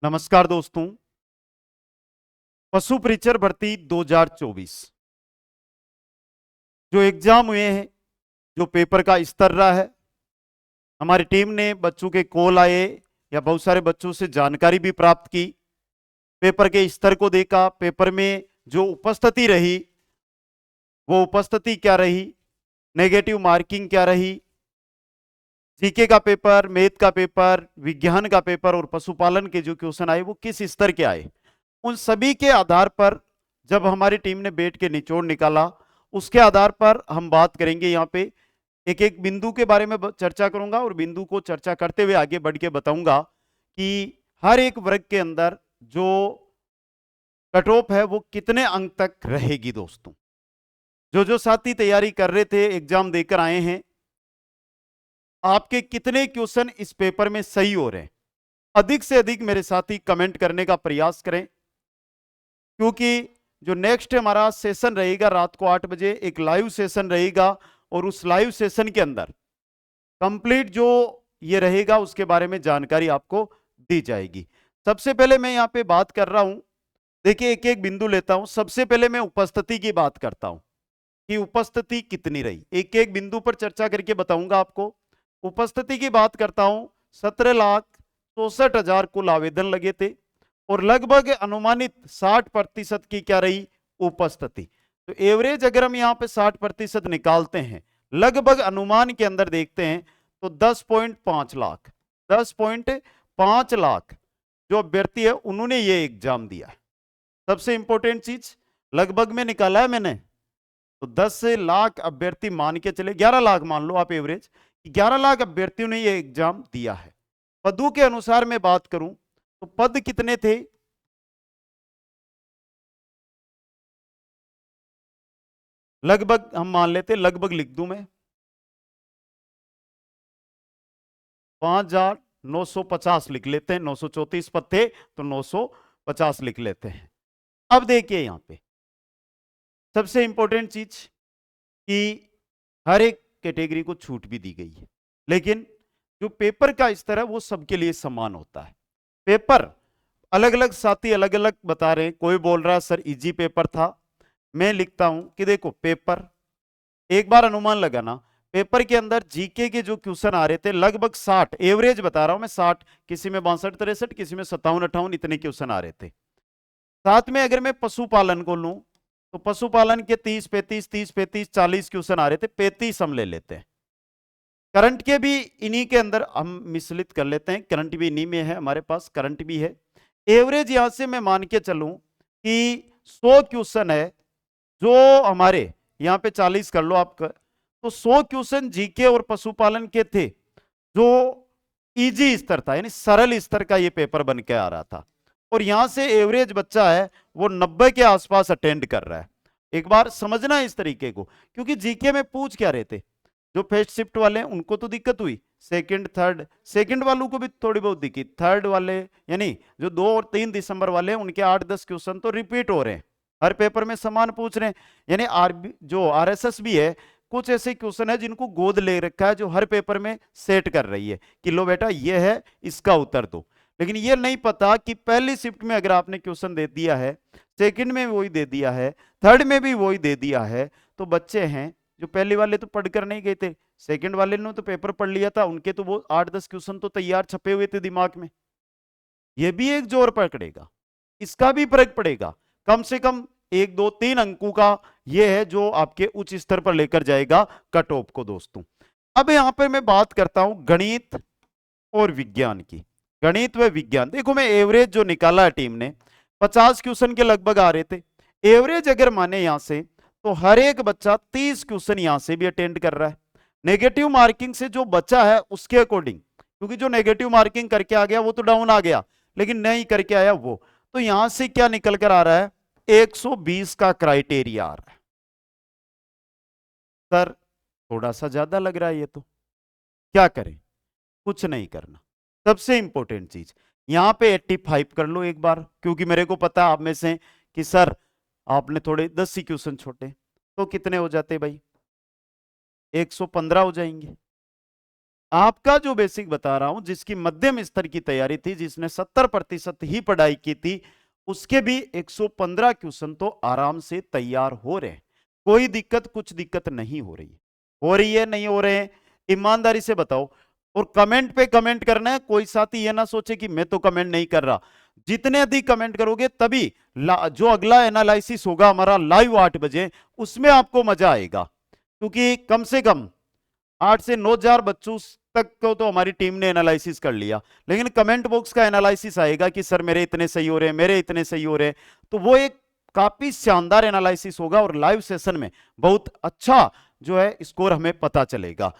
नमस्कार दोस्तों। पशु परीक्षर भर्ती 2024 जो एग्जाम हुए हैं, जो पेपर का स्तर रहा है, हमारी टीम ने बच्चों के कॉल आए या बहुत सारे बच्चों से जानकारी भी प्राप्त की। पेपर के स्तर को देखा, पेपर में जो उपस्थिति रही वो उपस्थिति क्या रही, नेगेटिव मार्किंग क्या रही, जीके का पेपर, मैथ का पेपर, विज्ञान का पेपर और पशुपालन के जो क्वेश्चन आए वो किस स्तर के आए, उन सभी के आधार पर जब हमारी टीम ने बैठ के निचोड़ निकाला, उसके आधार पर हम बात करेंगे। यहाँ पे एक एक बिंदु के बारे में चर्चा करूंगा और बिंदु को चर्चा करते हुए आगे बढ़ के बताऊंगा कि हर एक वर्ग के अंदर जो कट ऑफ है वो कितने अंक तक रहेगी। दोस्तों, जो साथी तैयारी कर रहे थे, एग्जाम देकर आए हैं, आपके कितने क्वेश्चन इस पेपर में सही हो रहे हैं, अधिक से अधिक मेरे साथी कमेंट करने का प्रयास करें, क्योंकि जो नेक्स्ट हमारा सेशन रहेगा रात को 8 बजे एक लाइव सेशन रहेगा और उस लाइव सेशन के अंदर कंप्लीट जो ये रहेगा उसके बारे में जानकारी आपको दी जाएगी। सबसे पहले मैं यहाँ पे बात कर रहा हूं, देखिए एक एक बिंदु लेता हूं। सबसे पहले मैं उपस्थिति की बात करता हूं कि उपस्थिति कितनी रही, एक एक बिंदु पर चर्चा करके बताऊंगा आपको। उपस्थिति की बात करता हूं, 17,64,000 कुल आवेदन लगे थे और लगभग अनुमानित 60% की क्या रही उपस्थिति। तो एवरेज अगर हम यहाँ पे 60% निकालते हैं, लगभग अनुमान के अंदर देखते हैं तो 10.5 लाख 10.5 लाख जो अभ्यर्थी है उन्होंने ये एग्जाम दिया है। सबसे इंपॉर्टेंट चीज लगभग में निकाला है मैंने, तो 10 लाख अभ्यर्थी मान के चले, 11 लाख मान लो आप एवरेज, 11 लाख अभ्यर्थियों ने ये एग्जाम दिया है। पदों के अनुसार मैं बात करूं तो पद कितने थे, लगभग हम मान लेते, लगभग लिख दूं मैं 5,950 लिख लेते हैं। 934 पद थे तो 950 लिख लेते हैं। अब देखिए यहां पे सबसे इंपॉर्टेंट चीज कि हर एक कैटेगरी को छूट भी दी गई है, लेकिन जो पेपर का स्तर है वो सबके लिए समान होता है। पेपर अलग अलग साथी अलग अलग बता रहे हैं, कोई बोल रहा है सर इजी पेपर था। मैं लिखता हूं कि देखो पेपर, एक बार अनुमान लगाना, पेपर के अंदर जीके के जो क्वेश्चन आ रहे थे लगभग 60, एवरेज बता रहा हूं मैं 60, किसी में 62-63, किसी में 57-58 इतने क्वेश्चन आ रहे थे। साथ में अगर मैं पशुपालन को लूं तो पशुपालन के 30-35 30-35 40 क्वेश्चन आ रहे थे, 35 हम ले लेते हैं। करंट के भी इन्हीं के अंदर हम मिश्रित कर लेते हैं, करंट भी इन्हीं में है, हमारे पास करंट भी है। एवरेज यहां से मैं मान के चलूं कि 100 क्वेश्चन है जो हमारे यहां पे 40 कर लो आप, तो 100 क्वेश्चन जीके और पशुपालन के थे जो इजी स्तर था, यानी सरल स्तर का ये पेपर बन के आ रहा था। और यहां से एवरेज बच्चा है वो 90 के आसपास अटेंड कर रहा है। एक बार समझना इस तरीके को, क्योंकि जीके में पूछ क्या रहे थे, जो फर्स्ट शिफ्ट वाले हैं उनको तो दिक्कत हुई, सेकंड थर्ड, सेकंड वालों को भी थोड़ी बहुत दिक्कत, थर्ड वाले यानी जो 2 और 3 दिसंबर वाले हैं उनके 8-10 क्वेश्चन तो रिपीट हो रहे हैं, हर पेपर में समान पूछ रहे हैं। यानी जो आरएसएस भी है, कुछ ऐसे क्वेश्चन है जिनको गोद ले रखा है, जो हर पेपर में सेट कर रही है कि लो बेटा ये है, इसका उत्तर दो। लेकिन ये नहीं पता कि पहली शिफ्ट में अगर आपने क्वेश्चन दे दिया है, सेकंड में वही दे दिया है, थर्ड में भी वही दे दिया है, तो बच्चे हैं जो पहले वाले तो पढ़कर नहीं गए थे, सेकंड वाले ने तो पेपर पढ़ लिया था, उनके तो वो 8-10 क्वेश्चन तो तैयार छपे हुए थे दिमाग में। ये भी एक जोर पकड़ेगा, इसका भी फर्क पड़ेगा, कम से कम 1-2-3 अंकों का ये है जो आपके उच्च स्तर पर लेकर जाएगा कट ऑफ को। दोस्तों, अब यहां पर मैं बात करता हूं गणित और विज्ञान की। गणित व विज्ञान देखो, मैं एवरेज जो निकाला है टीम ने 50 क्वेश्चन के लगभग आ रहे थे। एवरेज अगर माने यहां से तो हर एक बच्चा 30 क्वेश्चन यहां से भी अटेंड कर रहा है। नेगेटिव मार्किंग से जो बच्चा है उसके अकॉर्डिंग, क्योंकि जो नेगेटिव मार्किंग करके आ गया वो तो डाउन आ गया, लेकिन नहीं करके आया वो, तो यहां से क्या निकल कर आ रहा है, 120 का क्राइटेरिया आ रहा है। सर थोड़ा सा ज्यादा लग रहा है ये तो, क्या करें, कुछ नहीं करना। सबसे इंपॉर्टेंट चीज यहां पे 85 कर लो एक बार, क्योंकि मेरे को पता है आप में से कि सर आपने थोड़े 10 ही क्वेश्चन छोटे, तो कितने हो जाते भाई, 115 हो जाएंगे। आपका जो बेसिक बता रहा हूं, जिसकी मध्यम स्तर की तैयारी थी, जिसने 70% ही पढ़ाई की थी, उसके भी 115 क्वेश्चन तो आराम से तैयार हो रहे हैं। कोई दिक्कत, कुछ दिक्कत नहीं हो रही है। हो रही है, नहीं हो रहे हैं, ईमानदारी से बताओ। और कमेंट पे कमेंट करना है। कोई साथी ये ना सोचे कि मैं तो कमेंट नहीं कर रहा। जितने अधिक कमेंट करोगे तभी जो अगला एनालिसिस होगा हमारा लाइव 8 बजे, उसमें आपको मजा आएगा। क्योंकि कम से कम 8 से 9,000 बच्चों तक को तो हमारी टीम ने एनालिसिस कर लिया, लेकिन कमेंट बॉक्स का एनालिसिस आएगा कि सर मेरे इतने सही हो रहे हैं, मेरे इतने सही हो रहे हैं। तो वो एक काफी शानदार एनालिसिस होगा और लाइव सेशन में बहुत अच्छा जो है स्कोर हमें पता चलेगा।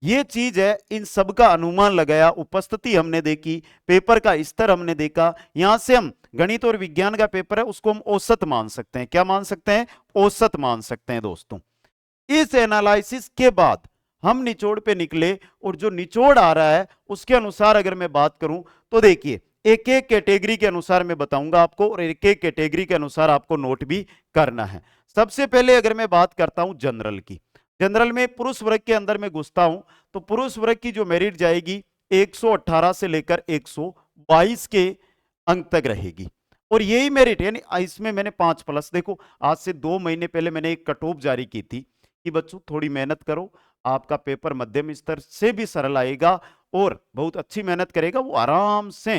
ये चीज है, इन सब का अनुमान लगाया, उपस्थिति हमने देखी, पेपर का स्तर हमने देखा। यहां से हम गणित और विज्ञान का पेपर है उसको हम औसत मान सकते हैं। क्या मान सकते हैं? औसत मान सकते हैं दोस्तों। इस एनालिसिस के बाद हम निचोड़ पे निकले और जो निचोड़ आ रहा है उसके अनुसार अगर मैं बात करूं तो देखिए, एक एक कैटेगरी के अनुसार मैं बताऊंगा आपको और एक एक कैटेगरी के अनुसार आपको नोट भी करना है। सबसे पहले अगर मैं बात करता हूं जनरल की, जनरल में पुरुष वर्ग के अंदर मैं घुसता हूं तो पुरुष वर्ग की जो मेरिट जाएगी 118 से लेकर 122 के अंक तक रहेगी। और यही मेरिट, यानी इसमें मैंने 5+, देखो आज से 2 महीने पहले मैंने एक कट ऑफ जारी की थी कि बच्चों थोड़ी मेहनत करो, आपका पेपर मध्यम स्तर से भी सरल आएगा और बहुत अच्छी मेहनत करेगा वो आराम से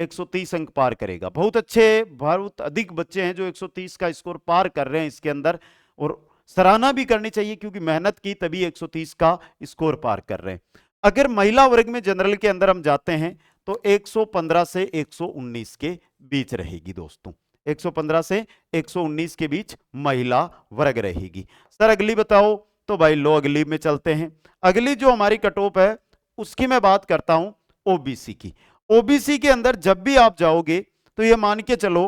130 अंक पार करेगा। बहुत अच्छे, बहुत अधिक बच्चे हैं जो 130 का स्कोर पार कर रहे हैं इसके अंदर, और सराहना भी करनी चाहिए क्योंकि मेहनत की तभी 130 का स्कोर पार कर रहे हैं। अगर महिला वर्ग में जनरल के अंदर हम जाते हैं तो 115 से 119 के बीच रहेगी दोस्तों। 115 से 119 के बीच महिला वर्ग रहेगी। सर अगली बताओ, तो भाई लो अगली में चलते हैं। अगली जो हमारी कट ऑफ है उसकी मैं बात करता हूं ओबीसी की। ओबीसी के अंदर जब भी आप जाओगे तो ये मान के चलो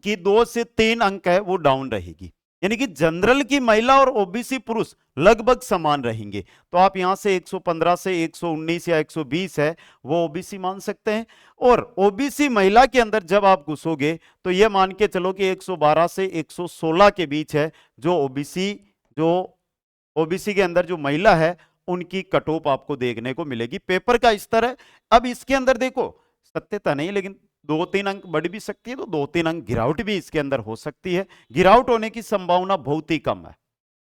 कि 2 से 3 अंक है वो डाउन रहेगी, यानी कि जनरल की महिला और ओबीसी पुरुष लगभग समान रहेंगे। तो आप यहां से 115 से 119 या 120 है वो ओबीसी मान सकते हैं। और ओबीसी महिला के अंदर जब आप घुसोगे तो यह मान के चलो कि 112 से 116 के बीच है जो ओबीसी के अंदर जो महिला है उनकी कट ऑफ आपको देखने को मिलेगी। पेपर का स्तर है। अब इसके अंदर देखो सत्यता नहीं, लेकिन 2-3 अंक बढ़ भी सकती है तो 2-3 अंक गिरावट भी इसके अंदर हो सकती है। गिरावट होने की संभावना बहुत ही कम है,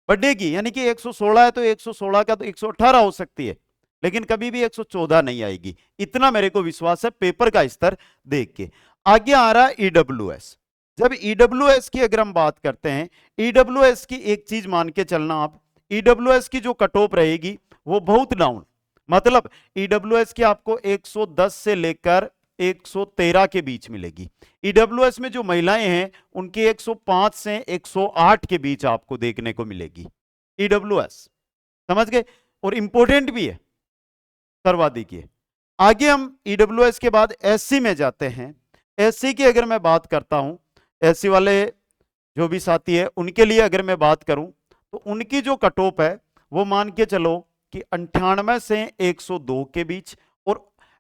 बढ़ेगी, यानी कि 116 है तो 116 का तो 118 हो सकती है, लेकिन कभी भी 114 नहीं आएगी। इतना मेरे को विश्वास है पेपर का स्तर देख के। आगे आ रहा है ईडब्ल्यूएस। जब ईडब्ल्यूएस की अगर हम बात करते हैं, ईडब्ल्यूएस की एक चीज मान के चलना आप, ईडब्ल्यूएस की जो कट ऑफ रहेगी वो बहुत डाउन, मतलब ईडब्ल्यूएस की आपको 110 से लेकर 113 के बीच मिलेगी। ईडब्ल्यूएस में जो महिलाएं हैं उनकी 105 से 108 के बीच आपको देखने को मिलेगी। ईडब्ल्यूएस समझ गए, और इंपॉर्टेंट भी है, सर्वाधिक है। आगे हम ईडब्ल्यूएस के बाद एससी में जाते हैं। एससी की अगर मैं बात करता हूं, एससी वाले जो भी साथी है उनके लिए अगर मैं बात करूं तो उनकी जो कट ऑफ है वो मान के चलो कि 98 से 102 के बीच। और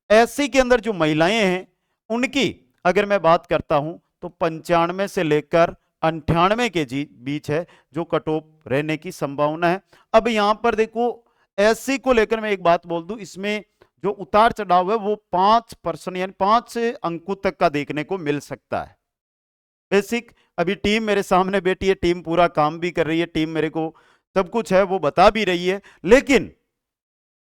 एससी के अंदर जो महिलाएं हैं उनकी अगर मैं बात करता हूं तो 95 से लेकर 98 के बीच है जो कट ऑफ रहने की संभावना है। अब यहां पर देखो एससी को लेकर मैं एक बात बोल दूं, इसमें जो उतार चढ़ाव है वो 5% यानी 5 अंकों तक का देखने को मिल सकता है। बेसिक अभी टीम मेरे सामने बैठी है, टीम पूरा काम भी कर रही है, टीम मेरे को सब कुछ है वो बता भी रही है, लेकिन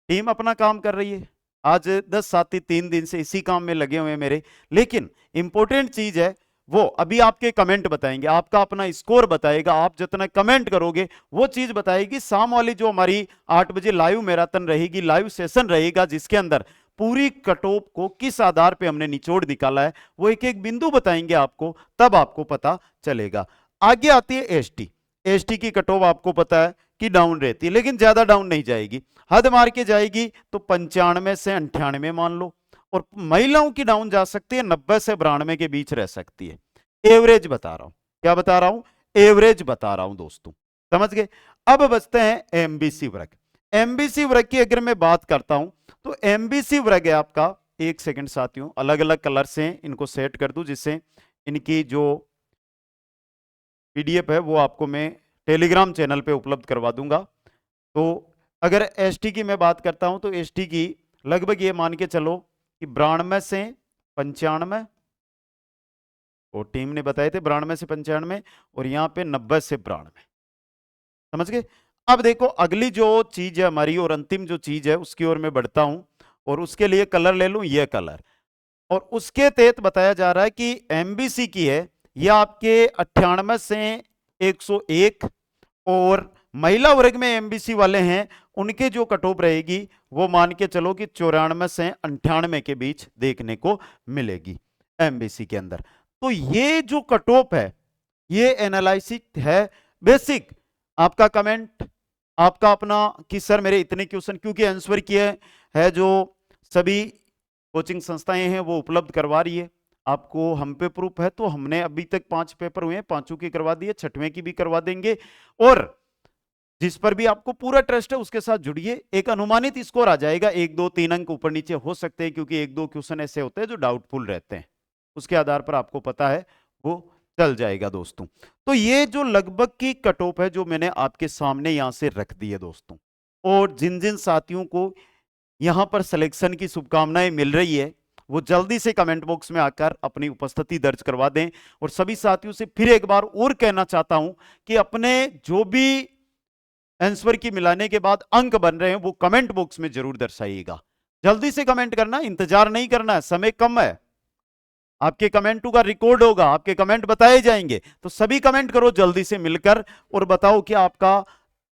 टीम अपना काम कर रही है। आज 10 साथी 3 दिन से इसी काम में लगे हुए हैं मेरे, लेकिन इंपॉर्टेंट चीज है वो अभी आपके कमेंट बताएंगे, आपका अपना स्कोर बताएगा। आप जितना कमेंट करोगे वो चीज बताएगी। शाम वाली जो हमारी 8 बजे लाइव मैराथन रहेगी, लाइव सेशन रहेगा, जिसके अंदर पूरी कट ऑफ को किस आधार पे हमने निचोड़ निकाला है वो एक एक बिंदु बताएंगे आपको, तब आपको पता चलेगा। आगे आती है एसटी। एसटी की कट ऑफ आपको पता है कि डाउन रहती है, लेकिन ज्यादा डाउन नहीं जाएगी, हद मार के जाएगी तो 95 से 98 मान लो। और महिलाओं की डाउन जा सकती है 90 से 92 के बीच रह सकती है। एवरेज बता रहा हूं, क्या बता रहा हूं? एवरेज बता रहा हूं दोस्तों, समझ गए। अब बचते हैं एमबीसी वर्ग। एमबीसी वर्ग की अगर मैं बात करता हूं तो एमबीसी वर्ग है आपका, एक सेकंड साथियों, अलग अलग कलर से इनको सेट कर दूं जिससे इनकी जो पीडीएफ है वो आपको मैं टेलीग्राम चैनल पे उपलब्ध करवा दूंगा। तो अगर एसटी की मैं बात करता हूं तो एसटी की लगभग ये मान के चलो कि 92 से 95, और टीम ने बताए थे 92 से 95, और यहां पे 90 से 92। समझ गए? अब देखो अगली जो चीज है हमारी और अंतिम जो चीज है उसकी ओर मैं बढ़ता हूं, और उसके लिए कलर ले लूं, ये कलर। और उसके तहत बताया जा रहा है कि एमबीसी की है यह आपके 98 से 101, और महिला वर्ग में एमबीसी वाले हैं उनके जो कट ऑफ रहेगी वो मान के चलो कि 94 से 98 के बीच देखने को मिलेगी एमबीसी के अंदर। तो ये जो कट ऑफ है ये एनालिसिस है बेसिक। आपका कमेंट आपका अपना कि सर मेरे इतने क्वेश्चन, क्योंकि आंसर किए है जो सभी कोचिंग संस्थाएं हैं वो उपलब्ध करवा रही है आपको, हम पे प्रूफ है। तो हमने अभी तक 5 पेपर हुए हैं, 5 की करवा दिए, 6वें की भी करवा देंगे। और जिस पर भी आपको पूरा ट्रस्ट है उसके साथ जुड़िए, एक अनुमानित स्कोर आ जाएगा, 1 2 3 अंक ऊपर नीचे हो सकते हैं, क्योंकि 1 2 क्वेश्चन ऐसे होते हैं जो डाउटफुल रहते हैं, उसके आधार पर आपको पता है वो चल जाएगा दोस्तों। तो ये जो लगभग की कट ऑफ है जो मैंने आपके सामने यहां से रख दी है दोस्तों, और जिन जिन साथियों को यहां पर सिलेक्शन की शुभकामनाएं मिल रही है वो जल्दी से कमेंट बॉक्स में आकर अपनी उपस्थिति दर्ज करवा दें। और सभी साथियों से फिर एक बार और कहना चाहता हूं कि अपने जो भी आंसर की मिलाने के बाद अंक बन रहे हैं वो कमेंट बॉक्स में जरूर दर्शाइएगा। जल्दी से कमेंट करना, इंतजार नहीं करना है, समय कम है, आपके कमेंटों का रिकॉर्ड होगा, आपके कमेंट बताए जाएंगे। तो सभी कमेंट करो जल्दी से मिलकर और बताओ कि आपका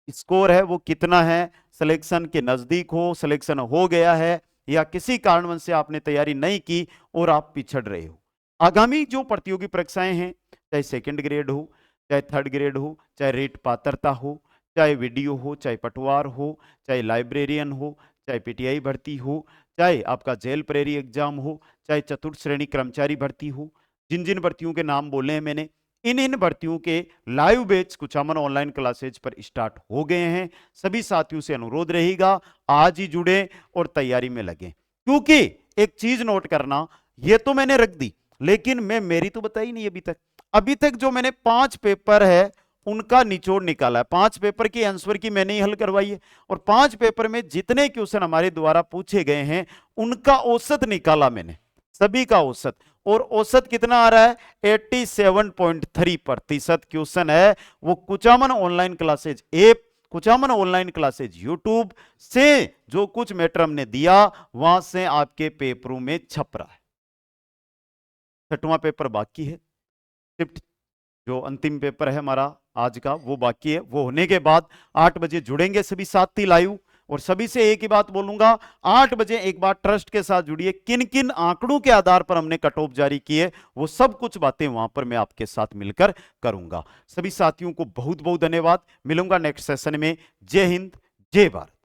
स्कोर है वो कितना है, सिलेक्शन के नजदीक हो, सिलेक्शन हो गया है, या किसी कारणवश से आपने तैयारी नहीं की और आप पिछड़ रहे हो। आगामी जो प्रतियोगी परीक्षाएं हैं, चाहे 2nd ग्रेड हो, चाहे 3rd ग्रेड हो, चाहे रेट पात्रता हो, चाहे वीडियो हो, चाहे पटवार हो, चाहे लाइब्रेरियन हो, चाहे पीटीआई भर्ती हो, चाहे आपका जेल प्रेरी एग्जाम हो, चाहे चतुर्थ श्रेणी कर्मचारी भर्ती हो, जिन जिन भर्तियों के नाम बोले हैं मैंने, इन भर्तियों के live batch Kuchaman online classes पर स्टार्ट हो गए हैं। सभी साथियों से अनुरोध रहेगा आज ही जुड़े और तैयारी में लगे। क्योंकि एक चीज नोट करना, ये तो मैंने रख दी लेकिन मैं मेरी तो बताई नहीं अभी तक जो मैंने 5 पेपर है उनका निचोड़ निकाला है, 5 पेपर की आंसर की मैंने ही हल करवाई है, और 5 पेपर में जितने क्वेश्चन हमारे द्वारा पूछे गए हैं उनका औसत निकाला मैंने, सभी का औसत। और औसत कितना आ रहा है? 87.3% क्वेश्चन है वो Kuchaman online classes app, Kuchaman online classes YouTube से जो कुछ मैटर हमने दिया वहां से आपके पेपरों में छप रहा है। 6वां पेपर बाकी है, शिफ्ट जो अंतिम पेपर है हमारा आज का वो बाकी है। वो होने के बाद 8 बजे जुड़ेंगे सभी साथी लाइव। और सभी से एक ही बात बोलूंगा, 8 बजे एक बार ट्रस्ट के साथ जुड़िए। किन किन आंकड़ों के आधार पर हमने कट ऑफ जारी किए वो सब कुछ बातें वहां पर मैं आपके साथ मिलकर करूंगा। सभी साथियों को बहुत बहुत धन्यवाद। मिलूंगा नेक्स्ट सेशन में। जय हिंद, जय भारत।